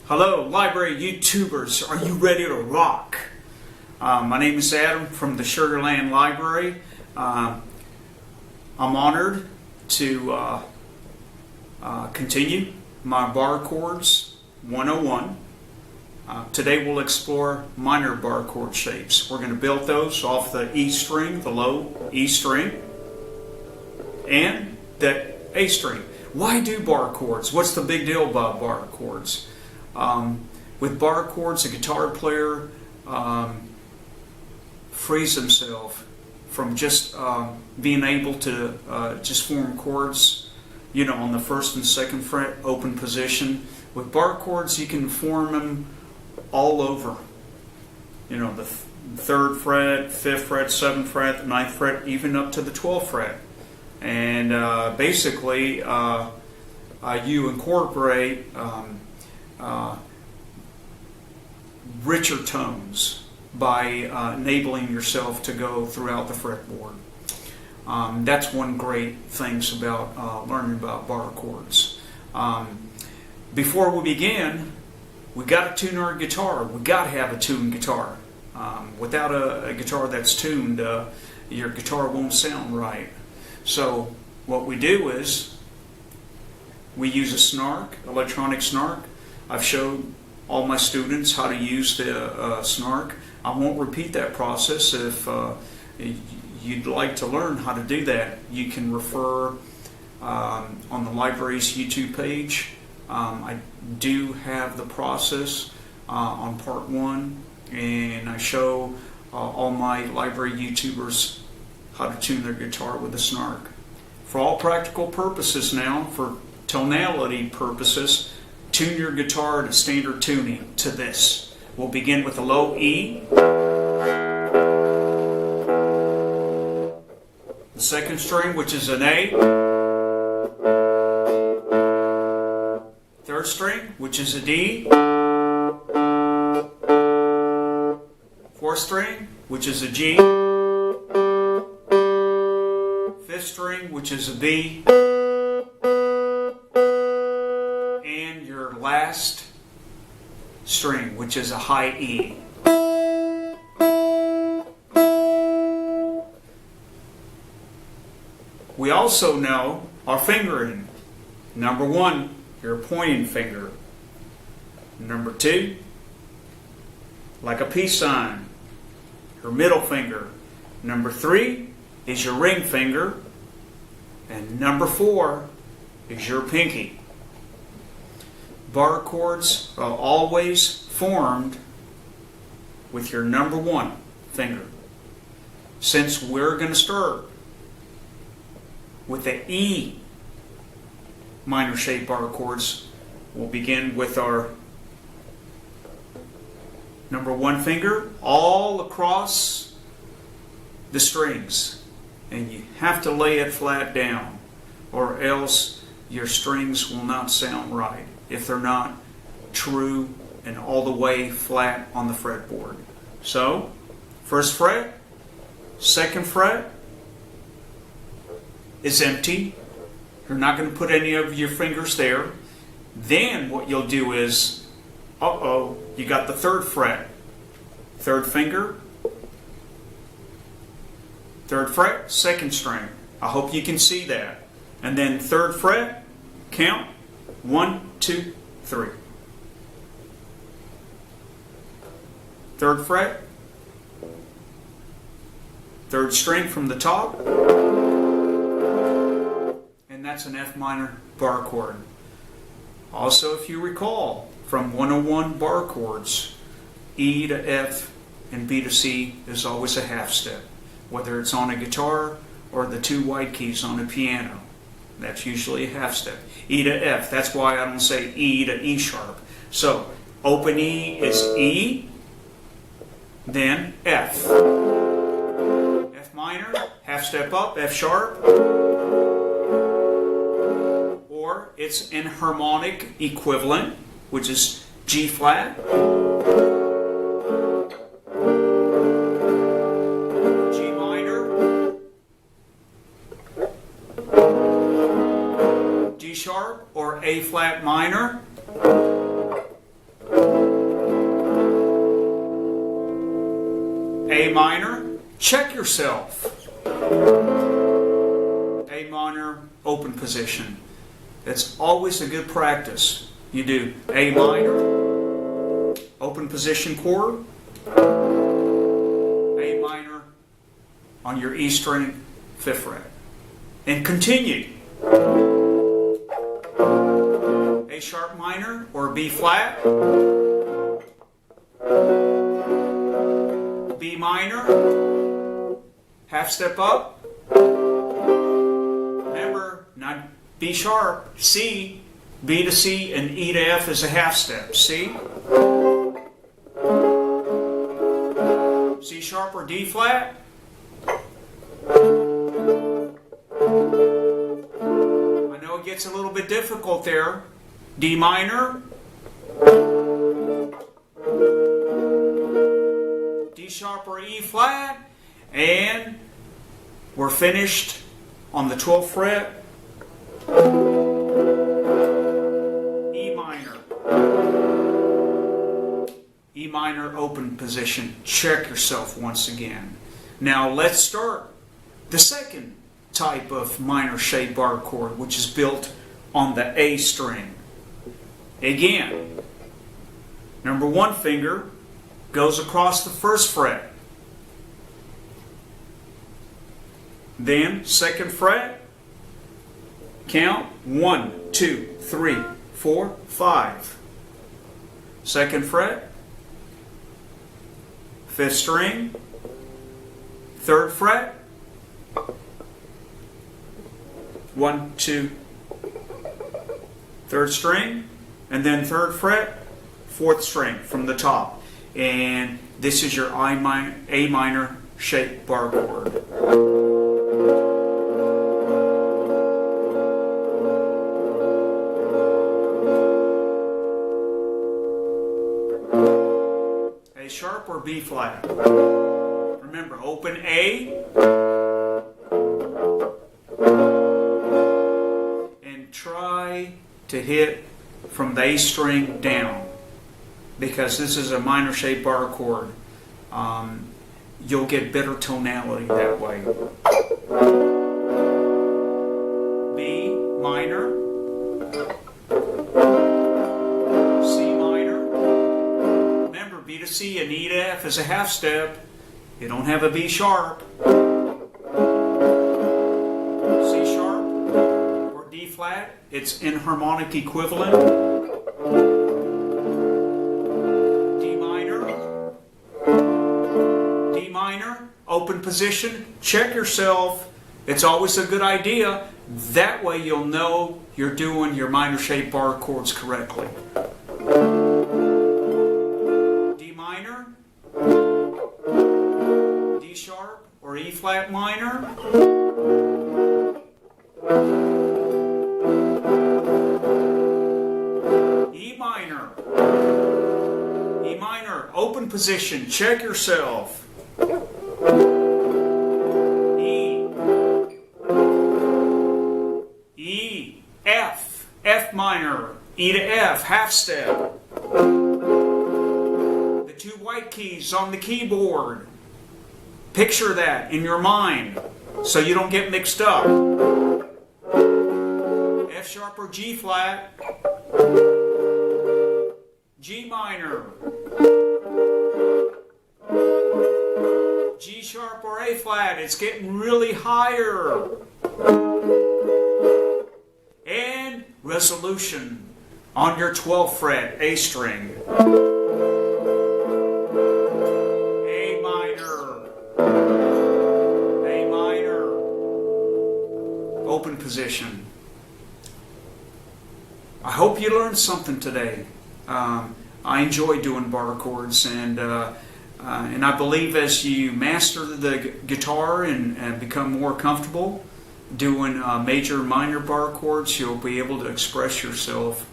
Hello, library YouTubers. Are you ready to rock? My name is Adam from the Sugarland Library. I'm honored to continue my Barre Chords 101. Today we'll explore minor bar chord shapes. We're going to build those off the E string, the low E string, and the A string. Why do bar chords? What's the big deal about bar chords? With bar chords, a guitar player frees himself from just being able to just form chords, on the first and second fret, open position. With bar chords, you can form them all over. The third fret, fifth fret, seventh fret, the ninth fret, even up to the 12th fret. And basically, you incorporate richer tones by enabling yourself to go throughout the fretboard. That's one great thing about learning about bar chords. Before we begin, we got to tune our guitar. We got to have a tuned guitar. Without a guitar that's tuned, your guitar won't sound right. So what we do is we use a snark, electronic snark. I've showed all my students how to use the snark. I won't repeat that process. If you'd like to learn how to do that, you can refer on the library's YouTube page. I do have the process on part 1, and I show all my library YouTubers how to tune their guitar with a snark. For all practical purposes now, for tonality purposes, tune your guitar to standard tuning to this. We'll begin with a low E. The second string, which is an A. Third string, which is a D. Fourth string, which is a G. Fifth string, which is a B. And your last string, which is a high E. We also know our fingering. Number 1, your pointing finger. Number 2, like a peace sign, your middle finger. Number 3 is your ring finger. And number 4 is your pinky. Bar chords are always formed with your number 1 finger. Since we're going to start with the E minor shape bar chords, we'll begin with our number 1 finger all across the strings. And you have to lay it flat down, or else your strings will not sound right if they're not true and all the way flat on the fretboard. So, first fret, second fret is empty. You're not going to put any of your fingers there. Then what you'll do is, you got the third fret. Third finger, third fret, second string. I hope you can see that. And then third fret, count 1, 2, 3. Third fret, third string from the top, and that's an F minor bar chord. Also, if you recall from 101 bar chords, E to F and B to C is always a half step, whether it's on a guitar or the 2 white keys on a piano. That's usually a half step. E to F, that's why I don't say E to E sharp. So, open E is E, then F. F minor, half step up, F sharp. Or its enharmonic equivalent, which is G flat. G minor. G sharp or A flat minor. A minor, check yourself. A minor, open position. It's always a good practice. You do A minor, open position chord, A minor on your E string, 5th fret. And continue. A sharp minor or B flat, B minor, half step up. Remember, not B sharp, C, B to C, and E to F is a half step. C, C sharp or D flat. I know it gets a little bit difficult there. D minor, D sharp or E flat, and we're finished on the 12th fret. E minor. E minor, open position. Check yourself once again. Now let's start the second type of minor shaped bar chord, which is built on the A string. Again, number 1 finger goes across the 1st fret. Then 2nd fret, count 1, 2, 3, 4, 5. 2nd fret, 5th string, 3rd fret, 1, 2, 3rd string, and then 3rd fret, 4th string from the top. And this is your A minor shaped bar chord. A sharp or B flat. Remember, open A and try to hit from the A string down, because this is a minor shaped bar chord. You'll get better tonality that way. B minor, C minor. Remember, B to C and E to F is a half step. You don't have a B sharp. C sharp or D flat, it's enharmonic equivalent. Open position, check yourself. It's always a good idea. That way you'll know you're doing your minor shaped bar chords correctly. D minor, D sharp or E flat minor. E minor. E minor, open position, check yourself. F minor, E to F, half step. The 2 white keys on the keyboard. Picture that in your mind so you don't get mixed up. F sharp or G flat. G minor. G sharp or A flat. It's getting really higher. And resolution on your 12th fret, A string. A minor. A minor. Open position. I hope you learned something today. I enjoy doing bar chords, and I believe as you master the guitar and become more comfortable doing major minor bar chords, you'll be able to express yourself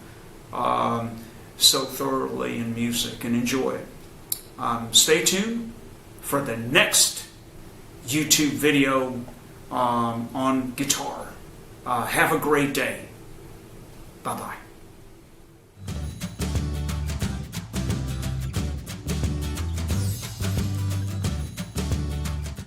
so thoroughly in music and enjoy it. Stay tuned for the next YouTube video on guitar. Have a great day. Bye-bye.